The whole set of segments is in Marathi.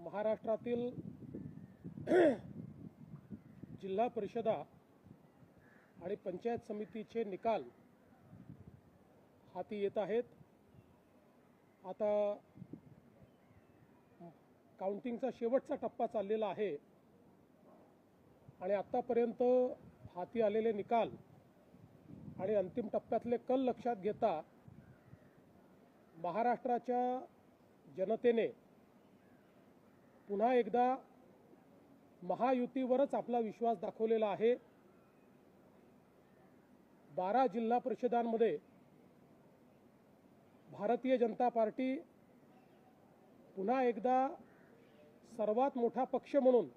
महाराष्ट्रातील जिल्हा परिषदा आणि पंचायत समितीचे निकाल हाती येत आहेत। आता काउंटिंगचा शेवटचा टप्पा चाललेला आहे आणि आतापर्यंत हाती आलेले निकाल आणि अंतिम टप्प्यातले कल लक्षात घेता महाराष्ट्राच्या जनतेने पुन्हा एकदा महायुतीवरच आपला विश्वास दाखवलेला आहे। 12 जिल्हा परिषदांमध्ये भारतीय जनता पार्टी पुन्हा एकदा सर्वात मोठा पक्ष म्हणून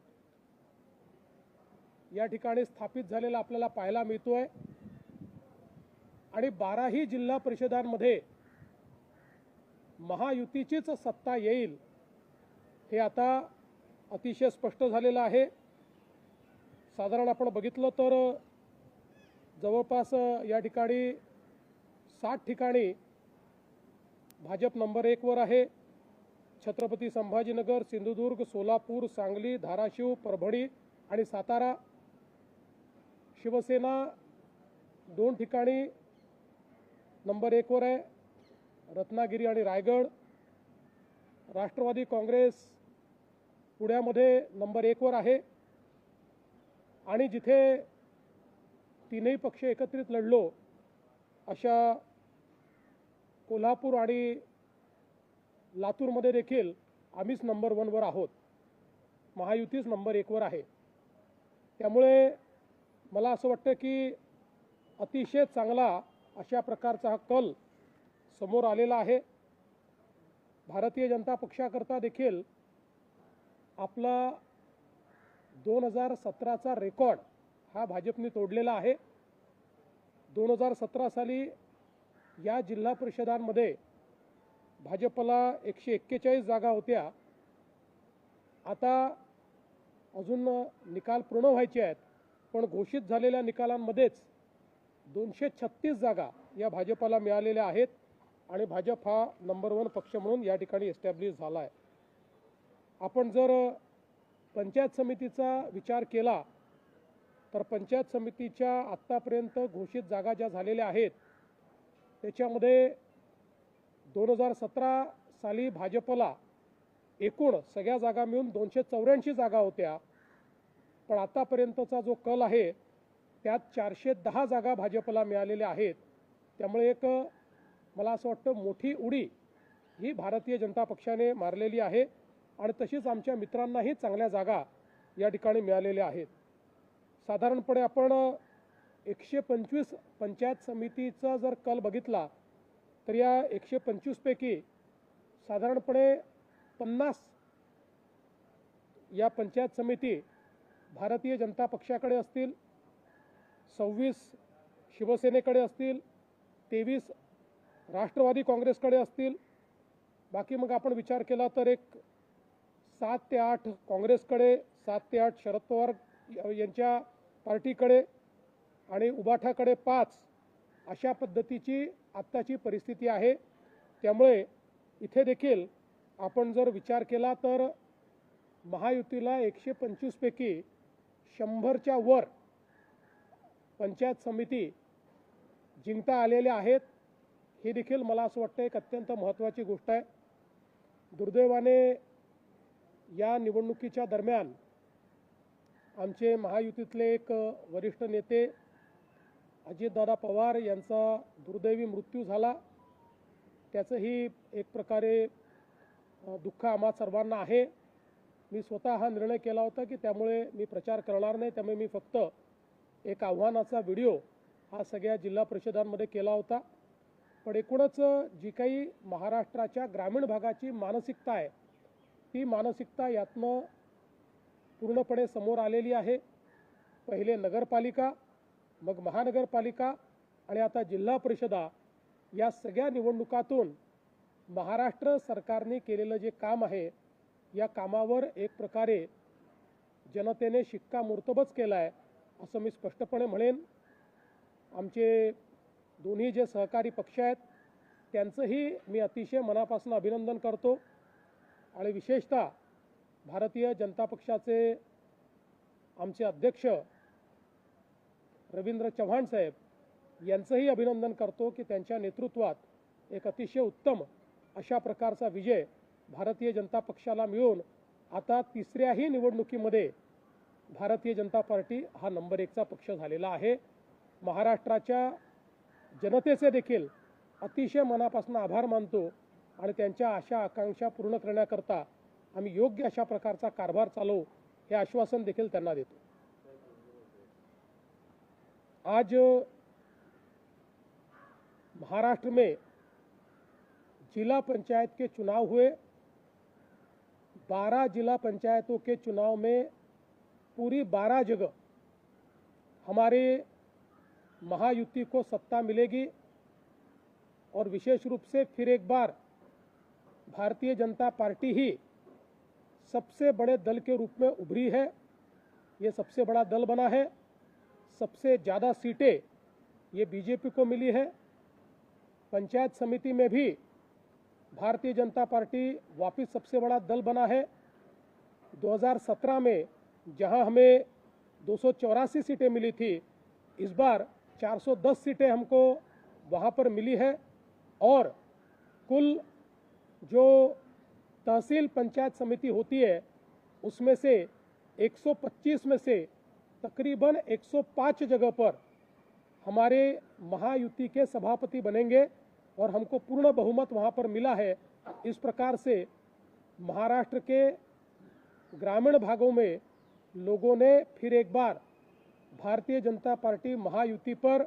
या ठिकाणी स्थापित झालेला आपल्याला पाहायला मिळतोय आणि 12ही जिल्हा परिषदांमध्ये महायुतीचीच सत्ता येईल हे आता अतिशय स्पष्ट झालेलं आहे। साधारण आपण बघितलं तर जवळपास या ठिकाणी 60 ठिकाणी भाजप नंबर 1 वर आहे। छत्रपती संभाजीनगर, सिंधुदुर्ग, सोलापूर, सांगली, धाराशिव, परभणी आणि सातारा। शिवसेना 2 ठिकाणी नंबर 1 वर आहे, रत्नागिरी आणि रायगड। राष्ट्रवादी काँग्रेस पुण्यामध्ये नंबर 1 वर आहे आणि जिथे तीनही पक्ष एकत्रित लढलो अशा कोल्हापूर आणि लातूरमध्ये देखील आम्हीच नंबर 1 वर आहोत, महायुतीच नंबर 1 वर आहे। त्यामुळे मला असं वाटतं की अतिशय चांगला अशा प्रकारचा हा कल समोर आलेला आहे। भारतीय जनता पक्षाकरता देखील आपला 2017चा रेकॉर्ड हा भाजपने तोडलेला आहे। 2017 साली या जिल्हा परिषदांमध्ये भाजपला 141 जागा होत्या। आता अजून निकाल पूर्ण व्हायचे आहेत, पण घोषित झालेल्या निकालांमध्येच 236 जागा या भाजपला मिळालेल्या आहेत आणि भाजप हा नंबर 1 पक्ष म्हणून या ठिकाणी एस्टॅब्लिश झाला आहे। आपण जर पंचायत समितीचा विचार केला तर पंचायत समितीच्या आत्तापर्यंत घोषित जागा ज्या झालेल्या आहेत त्याच्यामध्ये 2017 साली भाजपला एकूण सगळ्या जागा मिळून 284 जागा होत्या, पण आतापर्यंतचा जो कल आहे त्यात 410 जागा भाजपला मिळालेल्या आहेत। त्यामुळे एक मला असं वाटतं मोठी उडी ही भारतीय जनता पक्षाने मारलेली आहे आणि तशीच आमच्या मित्रांनाही चांगल्या जागा या ठिकाणी मिळालेल्या आहेत। साधारणपणे आपण 125 पंचायत समितीचा जर कल बघितला तर या 125 पैकी साधारणपणे 50 या पंचायत समिती भारतीय जनता पक्षाकडे असतील, 26 शिवसेनेकडे असतील, 23 राष्ट्रवादी काँग्रेसकडे असतील। बाकी मग आपण विचार केला तर एक 7 ते 8 काँग्रेसकडे, 7 ते 8 शरद पवार यांच्या पार्टीकडे आणि उबाठाकडे 5 अशा पद्धतीची आत्ताची परिस्थिती आहे। त्यामुळे इथे देखील आपण जर विचार केला तर महायुतीला 125 पैकी 100च्या वर पंचायत समिती जिंकता आलेल्या आहेत। ही देखील मला असं वाटतं एक अत्यंत महत्त्वाची गोष्ट आहे। दुर्दैवाने या निवडणुकीच्या दरम्यान आमचे महायुतीतले एक वरिष्ठ नेते अजितदादा पवार यांचा दुर्दैवी मृत्यू झाला। त्याचंही एक प्रकारे दुःख आम्हा सर्वांना आहे। मी स्वतः हा निर्णय केला होता की त्यामुळे मी प्रचार करणार नाही, त्यामुळे मी फक्त एक आव्हानाचा व्हिडिओ हा सगळ्या जिल्हा परिषदांमध्ये केला होता। पण एकूणच जी काही महाराष्ट्राच्या ग्रामीण भागाची मानसिकता आहे ती मानसिकता यातनं पूर्णपणे समोर आलेली आहे। पहिले नगरपालिका, मग महानगरपालिका आणि आता जिल्हा परिषदा या सगळ्या निवडणुकातून महाराष्ट्र सरकारने केलेलं जे काम आहे या कामावर एक प्रकारे जनतेने शिक्कामोर्तबच केला आहे असं मी स्पष्टपणे म्हणेन। आमचे दोन्ही जे सहकारी पक्ष आहेत त्यांचंही मी अतिशय मनापासून अभिनंदन करतो आणि विशेषतः भारतीय जनता पक्षाचे आमचे अध्यक्ष रवींद्र चव्हाण साहेब यांचंही अभिनंदन करतो की त्यांच्या नेतृत्वात एक अतिशय उत्तम अशा प्रकारचा विजय भारतीय जनता पक्षाला मिळून आता तिसऱ्याही निवडणुकीमध्ये भारतीय जनता पार्टी हा नंबर 1चा पक्ष झालेला आहे। महाराष्ट्राच्या जनतेचे देखील अतिशय मनापासून आभार मानतो आणि त्यांच्या आशा आकांक्षा पूर्ण करण्याकरता आम्ही योग्य अशा प्रकारचा कारभार चालवू हे आश्वासन देखील त्यांना देतो। आज महाराष्ट्र में जिला पंचायत के चुनाव हुए। 12 जिला पंचायतों के चुनाव में पूरी 12 जगह हमारे महायुति को सत्ता मिलेगी और विशेष रूप से फिर एक बार भारतीय जनता पार्टी ही सबसे बड़े दल के रूप में उभरी है। ये सबसे बड़ा दल बना है। सबसे ज़्यादा सीटें ये बीजेपी को मिली है। पंचायत समिति में भी भारतीय जनता पार्टी वापस सबसे बड़ा दल बना है। 2017 में जहां हमें 284 सीटें मिली थी, इस बार 410 सीटें हमको वहां पर मिली है और कुल जो तहसील पंचायत समिति होती है उसमें से 125 में से तकरीबन 105 जगह पर हमारे महायुति के सभापति बनेंगे और हमको पूर्ण बहुमत वहां पर मिला है। इस प्रकार से महाराष्ट्र के ग्रामीण भागों में लोगों ने फिर एक बार भारतीय जनता पार्टी महायुति पर,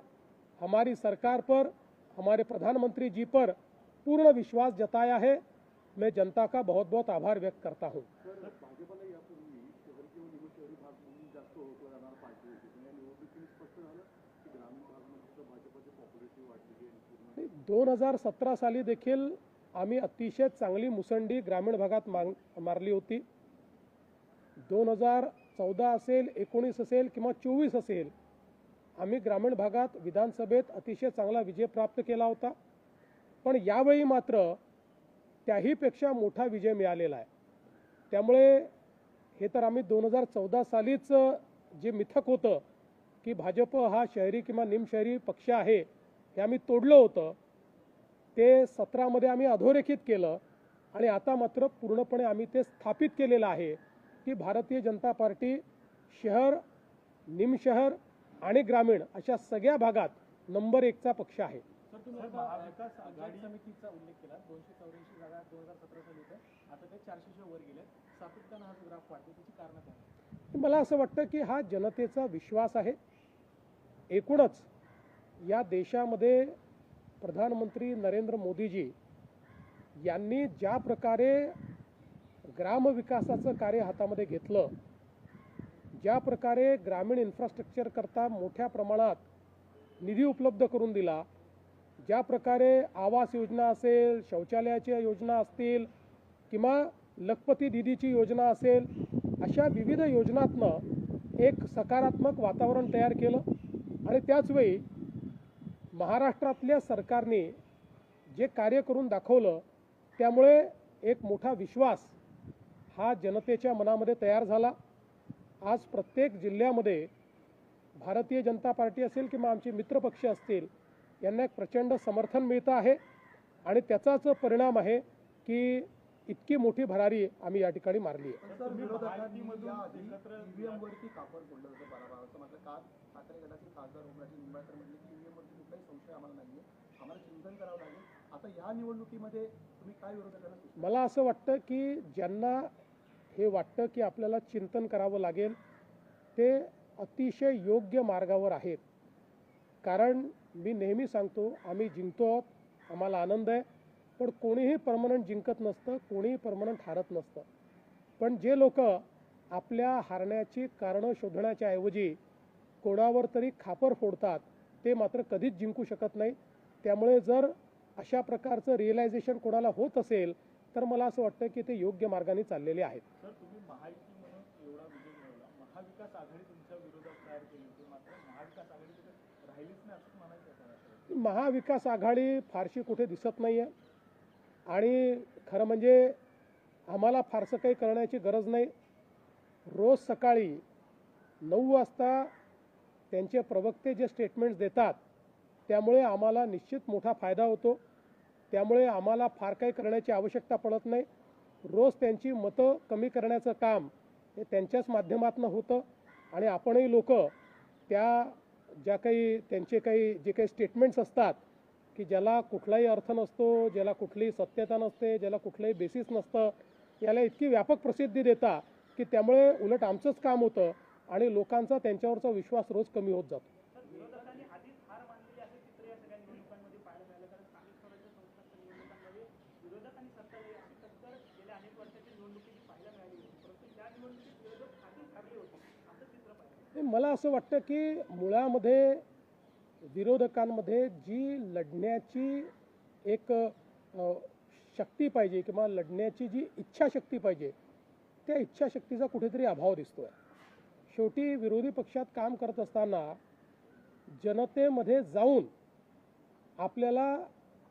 हमारी सरकार पर, हमारे प्रधानमंत्री जी पर पूर्ण विश्वास जताया है। मैं जनता का बहुत बहुत आभार व्यक्त करता हूं। 2017 साली देखील आम्ही अतिशय चांगली मुसंडी ग्रामीण भागात मारली होती। 2014 असेल, 19 असेल किंवा 24 असेल, आम्ही ग्रामीण भागात विधानसभेत अतिशय चांगला विजय प्राप्त केला होता। पण यावेळी मात्र त्याहीपेक्षा मोठा विजय मिळालेला आहे। त्यामुळे हे तर आम्ही 2014 सालीच जे मिथक होतं की भाजप हा शहरी किंवा निमशहरी पक्ष आहे हे आम्ही तोडलं होतं, ते 17 मध्ये आम्ही अधोरेखित केलं आणि आता मात्र पूर्णपणे आम्ही ते स्थापित केलेलं आहे की भारतीय जनता पार्टी शहर, निमशहर आणि ग्रामीण अशा सगळ्या भागात नंबर 1चा पक्ष आहे। सर, तुम्ही महाविकास आघाडी समितीचा उल्लेख केला। 284 जागा 2017 साली होत्या, आता ते 400 च्या वर गेले। सातत्याने हा ग्राफ वाढतो, त्याची कारण काय? मला असं वाटतं की हा जनतेचा विश्वास आहे। एकूणच या देशामध्ये प्रधानमंत्री नरेंद्र मोदीजी यांनी ज्या प्रकारे ग्राम विकासाचं कार्य हातामध्ये घेतलं, ज्या प्रकारे ग्रामीण इन्फ्रास्ट्रक्चर करता मोठ्या प्रमाणात निधी उपलब्ध करून दिला, ज्या प्रकारे आवास योजना असेल, शौचालयाच्या योजना असतील किंवा लखपती दीदीची योजना असेल, अशा विविध योजनांतनं एक सकारात्मक वातावरण तयार केलं आणि त्याचवेळी महाराष्ट्रातल्या सरकारने जे कार्य करून दाखवलं त्यामुळे एक मोठा विश्वास हा जनतेच्या मनामध्ये तयार झाला। आज प्रत्येक जिल्ह्यामध्ये भारतीय जनता पार्टी असेल किंवा आमचे मित्रपक्ष असतील यांना एक प्रचंड समर्थन मिळतं आहे आणि त्याचाच परिणाम आहे की इतकी मोठी भरारी आम्ही या ठिकाणी मारली आहे। ईव्हीएमवरती कापड फोडलं होतं पराभवाचं, मात्र काल ठाकरे गटाचे खासदार ओमराजे निंबाळकर म्हटले की ईव्हीएमवरती कुठलाही संशय आम्हाला नाहीये, आम्हाला चिंतन करावं लागेल। आता या निवडणुकीमध्ये तुम्ही काय विरोधकांना? मला असं वाटतं की ज्यांना हे वाटतं की आपल्याला चिंतन करावं लागेल ते अतिशय योग्य मार्गावर आहेत। कारण मी नेहमी सांगतो आम्ही जिंकतो आहोत, आम्हाला आनंद आहे, पण कोणीही परमनंट जिंकत नसतं, कोणीही परमनंट हारत नसतं। पण जे लोक आपल्या हारण्याची कारणं शोधण्याच्या ऐवजी कोणावर तरी खापर फोडतात ते मात्र कधीच जिंकू शकत नाही। त्यामुळे जर अशा प्रकारचं रिअलायझेशन कोणाला होत असेल तर मला असं वाटतं की ते योग्य मार्गाने चाललेले आहेत। सर, तुम्ही महायुती म्हणून एवढा विजय मिळवला, महाविकास आघाडी तुमच्या विरोधात तयार केली होती, मात्र महाविकास आघाडी राहिलीच नाही असं म्हणायचं? महाविकास आघाडी फारशी कुठे दिसत नाहीये आणि खरं म्हणजे आम्हाला फारसं काही करण्याची गरज नाही. रोज सकाळी 9 वाजता त्यांचे प्रवक्ते जे स्टेटमेंट्स देतात त्यामुळे आम्हाला निश्चित मोठा फायदा होतो. त्यामुळे आम्हाला फार काही करण्याची आवश्यकता पडत नाही. रोज त्यांची मतं कमी करण्याचं काम हे त्यांच्याच माध्यमातून होतं आणि आपणही लोक त्या ज्या काही त्यांचे काही जे काही स्टेटमेंट्स असतात की ज्याला कुठलाही अर्थ नसतो, ज्याला कुठलीही सत्यता नसते, ज्याला कुठलंही बेसिस नसतं, याला इतकी व्यापक प्रसिद्धी देता की त्यामुळे उलट आमचंच काम होतं आणि लोकांचा त्यांच्यावरचा विश्वास रोज कमी होत जातो. विरोधकांनी आधीच हार मानलेली असे चित्र या सगळ्या निवडणुकांमध्ये पाहायला मिळालं. कारण स्थानिक स्वराज्य संस्थांच्या निवडणुकांमध्ये विरोधक आणि सत्ताधारी अशी टक्कर गेल्या अनेक वर्षाची निवडणुकीची पाहायला मिळाली होती. परंतु या निवडणुकीत विरोधक आधीच हारले होते असं चित्र पाहिलं. मला असं वाटतं की मुळामध्ये विरोधकांमध्ये जी लढण्याची एक शक्ती पाहिजे किंवा लढण्याची जी इच्छाशक्ती पाहिजे त्या इच्छाशक्तीचा कुठेतरी अभाव दिसतोय. शेवटी विरोधी पक्षात काम करत असताना जनतेमध्ये जाऊन आपल्याला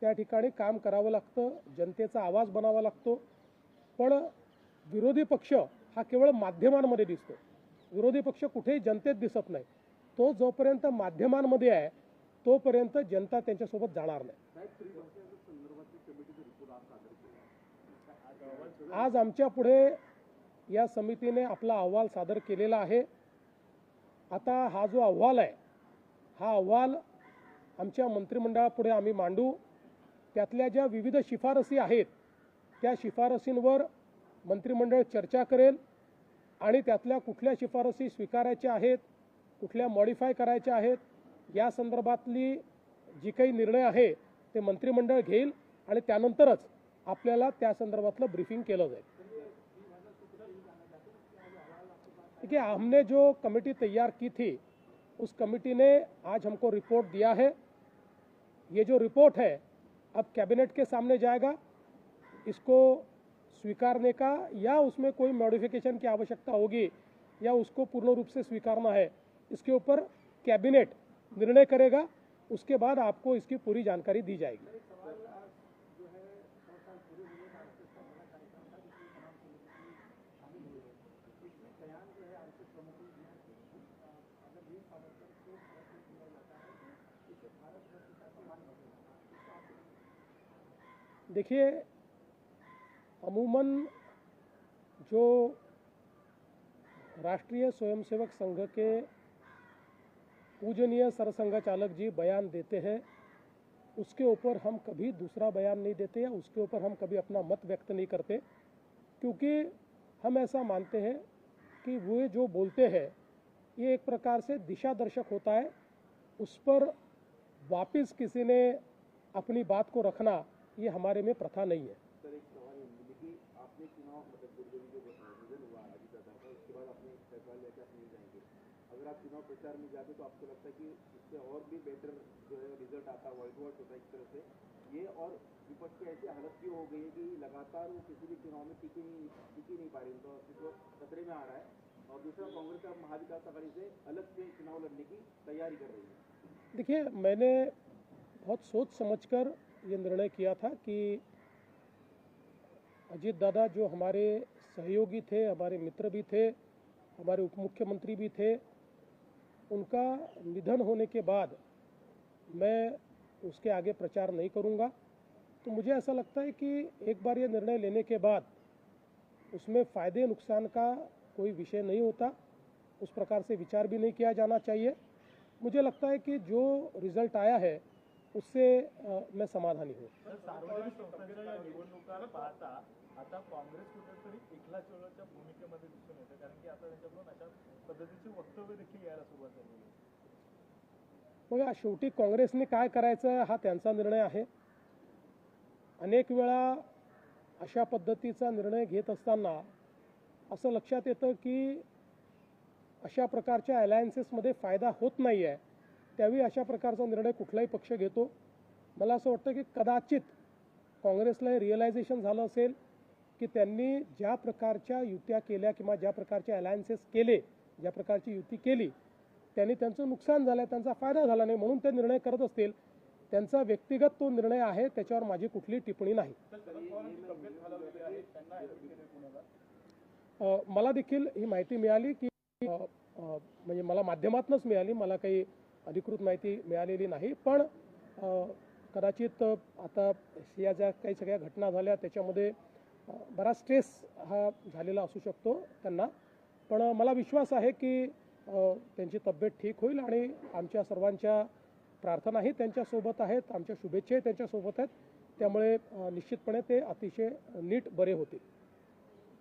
त्या ठिकाणी काम करावं लागतं, जनतेचा आवाज बनावा लागतो. पण विरोधी पक्ष हा केवळ माध्यमांमध्ये दिसतो. विरोधी पक्ष कुठेही जनतेत दिसत नाही. तो जोपर्यंत माध्यमांमध्ये आहे तोपर्यंत जनता त्यांच्यासोबत जाणार नाही. आज आमच्या पुढे या समितीने आपला अहवाल सादर केलेला आहे. आता हा जो अहवाल आहे हा अहवाल आमच्या मंत्रिमंडळापुढे आम्ही मांडू. त्यातल्या ज्या विविध शिफारसी आहेत त्या शिफारसींवर मंत्रिमंडळ चर्चा करेल आणि त्यातल्या कुठल्या शिफारसी स्वीकारायच्या आहेत, कुठल्या मॉडिफाय करायच्या आहेत या संदर्भातली जी काही निर्णय आहे ते मंत्रिमंडळ घेईल आणि त्यानंतरच आपल्याला त्या संदर्भातलं ब्रीफिंग केलं जाईल. देखिए, हमने जो कमेटी तैयार की थी उस कमेटी ने आज हमको रिपोर्ट दिया है. ये जो रिपोर्ट है अब कैबिनेट के सामने जाएगा. इसको स्वीकारने का या उसमें कोई मॉडिफिकेशन की आवश्यकता होगी या उसको पूर्ण रूप से स्वीकारना है, इसके ऊपर कैबिनेट निर्णय करेगा. उसके बाद आपको इसकी पूरी जानकारी दी जाएगी. देखिए, अमूमन जो राष्ट्रीय स्वयंसेवक संघ के पूजनीय सरसंघचालक जी बयान देते हैं उसके ऊपर हम कभी दूसरा बयान नहीं देते या उसके ऊपर हम कभी अपना मत व्यक्त नहीं करते, क्योंकि हम ऐसा मानते हैं कि वो जो बोलते हैं ये एक प्रकार से दिशा दर्शक होता है. उस पर वापस किसी ने अपनी बात को रखना ये हमारे में प्रथा नहीं है. सर, एक सवाल है कि आपने चुनाव मतलब दुर्गम जो रिजल्ट हुआ अजीत दादा का, उसके बाद आपने फैसला लिया कि आप नहीं जाएंगे. अगर आप चुनाव प्रचार में जाते तो आपको लगता है कि इससे और भी बेटर जो है रिजल्ट आता, वाइट वॉश होता है एक तरह से ये. और विपक्ष की ऐसी हालत भी हो गई है कि लगातार वो किसी भी चुनाव में टिक ही नहीं पा रही, उनका अस्तित्व खतरे में आ रहा है. और दूसरा, कांग्रेस का महाविकास आघाड़ी से अलग से चुनाव लड़ने की तैयारी कर रही है. देखिए, मैंने बहुत सोच समझकर ये निर्णय किया था कि अजीत दादा जो हमारे सहयोगी थे, हमारे मित्र भी थे, हमारे उप मुख्यमंत्री भी थे, उनका निधन होने के बाद मैं उसके आगे प्रचार नहीं करूंगा. तो मुझे ऐसा लगता है कि एक बार ये निर्णय लेने के बाद उसमें फ़ायदे नुकसान का कोई विषय नहीं होता, उस प्रकार से विचार भी नहीं किया जाना चाहिए. मुझे लगता है कि जो रिजल्ट आया है उससे मैं समाधानी हूँ. सार्वजनिक संस्थांच्या या निवडणुका पाहता आता काँग्रेस कुठेतरी एकला चळवळच्या भूमिकेमध्ये दिसून येते, कारण की आता त्यांच्याकडून अशा पद्धतीची वक्तव्य देखील यायला सुरुवात झाली आहे. बघा, शेवटी काँग्रेसने काय करायचं हा त्यांचा निर्णय आहे. अनेक वेळा अशा पद्धतीचा निर्णय घेत असताना असं लक्षात येतं की अशा प्रकारच्या अलायन्सेसमध्ये फायदा होत नाही आहे, त्यावेळी अशा प्रकारचा निर्णय कुठलाही पक्ष घेतो. मला असं वाटतं की कदाचित काँग्रेसला हे रिअलायझेशन झालं असेल की त्यांनी ज्या प्रकारच्या युत्या केल्या किंवा ज्या प्रकारचे अलायन्सेस केले, ज्या प्रकारची युती केली, त्यांनी त्यांचं नुकसान झालं, त्यांचा फायदा झाला नाही, म्हणून ते निर्णय करत असतील. त्यांचा व्यक्तिगत तो निर्णय आहे, त्याच्यावर माझी कुठली टिप्पणी नाही. तब्येत खालावलेली आहे, त्यांना मला देखील ही माहिती मिळाली की म्हणजे मला माध्यमातूनच मिळाली, मला काही अधिकृत माहिती मिळालेली नाही. पण कदाचित आता या ज्या काही सगळ्या घटना झाल्या त्याच्यामध्ये बराच स्ट्रेस हा झालेला असू शकतो त्यांना. पण मला विश्वास आहे की त्यांची तब्येत ठीक होईल आणि आमच्या सर्वांच्या प्रार्थनाही त्यांच्यासोबत आहेत, आमच्या शुभेच्छाही त्यांच्यासोबत आहेत. त्यामुळे निश्चितपणे ते अतिशय नीट बरे होतील.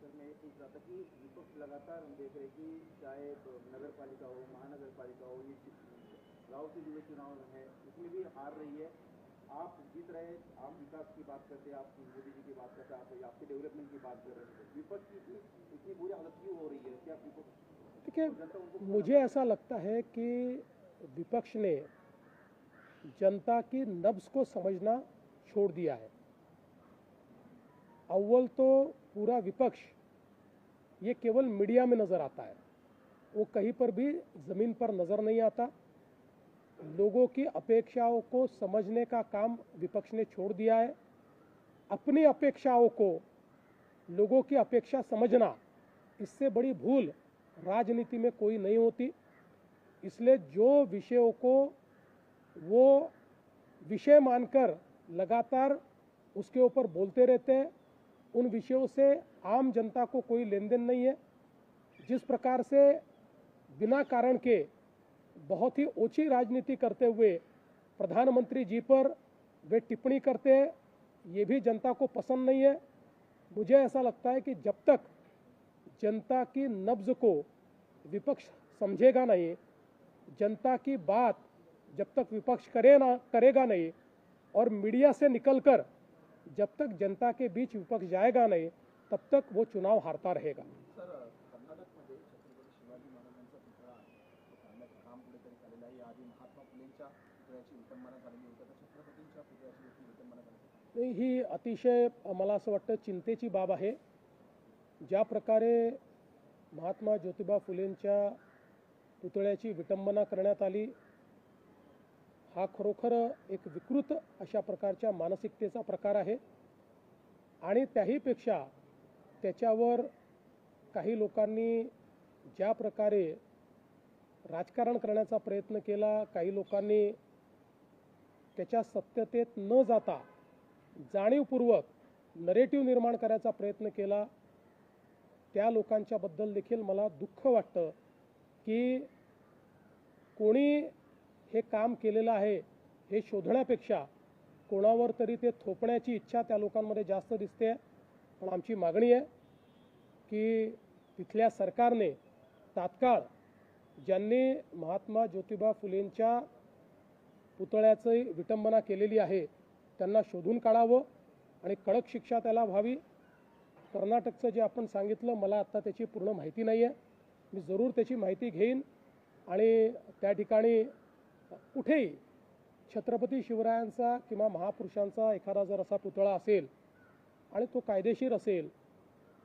सर मैं ये पूछ रहा था कि विपक्ष लगातार हम देख रहे हैं कि चाहे नगर पालिका हो, महानगर पालिका हो, ये गाँव से जुड़े चुनाव हैं, उसमें भी हार रही है. आप जीत रहे हैं, आप विकास की बात करते हैं, आप मोदी जी की बात करते हैं, आप आपके डेवलपमेंट की बात कर रहे हैं. विपक्ष की इतनी बुरी हालत क्यों हो रही है? क्या विपक्ष देखिए, मुझे ऐसा लगता है कि विपक्ष ने जनता की नब्ज को समझना छोड़ दिया है. अव्वल तो पूरा विपक्ष ये केवल मीडिया में नज़र आता है, वो कहीं पर भी ज़मीन पर नज़र नहीं आता. लोगों की अपेक्षाओं को समझने का काम विपक्ष ने छोड़ दिया है. अपनी अपेक्षाओं को लोगों की अपेक्षा समझना, इससे बड़ी भूल राजनीति में कोई नहीं होती. इसलिए जो विषयों को वो विषय मानकर लगातार उसके ऊपर बोलते रहते हैं, उन विषयों से आम जनता को कोई लेन देन नहीं है. जिस प्रकार से बिना कारण के बहुत ही ओछी राजनीति करते हुए प्रधानमंत्री जी पर वे टिप्पणी करते हैं, ये भी जनता को पसंद नहीं है. मुझे ऐसा लगता है कि जब तक जनता की नब्ज को विपक्ष समझेगा नहीं, जनता की बात जब तक विपक्ष करेगा नहीं और मीडिया से निकलकर जब तक जनता के बीच विपक्ष जाएगा नहीं, तब तक वो चुनाव हारता रहेगा. सर, कर्नाटकमध्ये छत्रपती शिवाजी महाराजांचा पुतळा आहे, तो काढण्याचं काम कुठेतरी झालेलं आहे. याआधी महात्मा फुलेंच्या पुतळ्याची विटंबना झालेली होती, तर छत्रपतींच्या पुतळ्याची देखील विटंबना झाली. नाही, ही अतिशय मला असं वाटतं चिंतेची बाब आहे. ज्या प्रकारे महात्मा ज्योतिबा फुलेंच्या पुतळ्याची विटंबना करण्यात आली, हा खरोखर एक विकृत अशा प्रकारच्या मानसिकतेचा प्रकार आहे. आणि त्याहीपेक्षा त्याच्यावर काही लोकांनी ज्या प्रकारे राजकारण करण्याचा प्रयत्न केला, काही लोकांनी त्याच्या सत्यतेत न जाता जाणीवपूर्वक नरेटिव्ह निर्माण करायचा प्रयत्न केला, त्या लोकांच्याबद्दल देखील मला दुःख वाटतं की कोणी हे काम केलेलं आहे हे शोधण्यापेक्षा कोणावर तरी ते थोपण्याची इच्छा त्या लोकांमध्ये जास्त दिसते. पण आमची मागणी आहे की तिथल्या सरकारने तात्काळ ज्यांनी महात्मा ज्योतिबा फुलेंच्या पुतळ्याची विटंबना केलेली आहे त्यांना शोधून काढावं आणि कडक शिक्षा त्याला व्हावी. कर्नाटकचं जे आपण सांगितलं, मला आत्ता त्याची पूर्ण माहिती नाही आहे. मी जरूर त्याची माहिती घेईन आणि त्या ठिकाणी कुठेही छत्रपती शिवरायांचा किंवा महापुरुषांचा एखादा जर असा पुतळा असेल आणि तो कायदेशीर असेल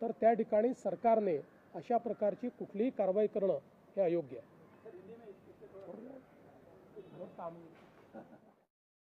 तर त्या ठिकाणी सरकारने अशा प्रकारची कुठलीही कारवाई करणं हे अयोग्य आहे.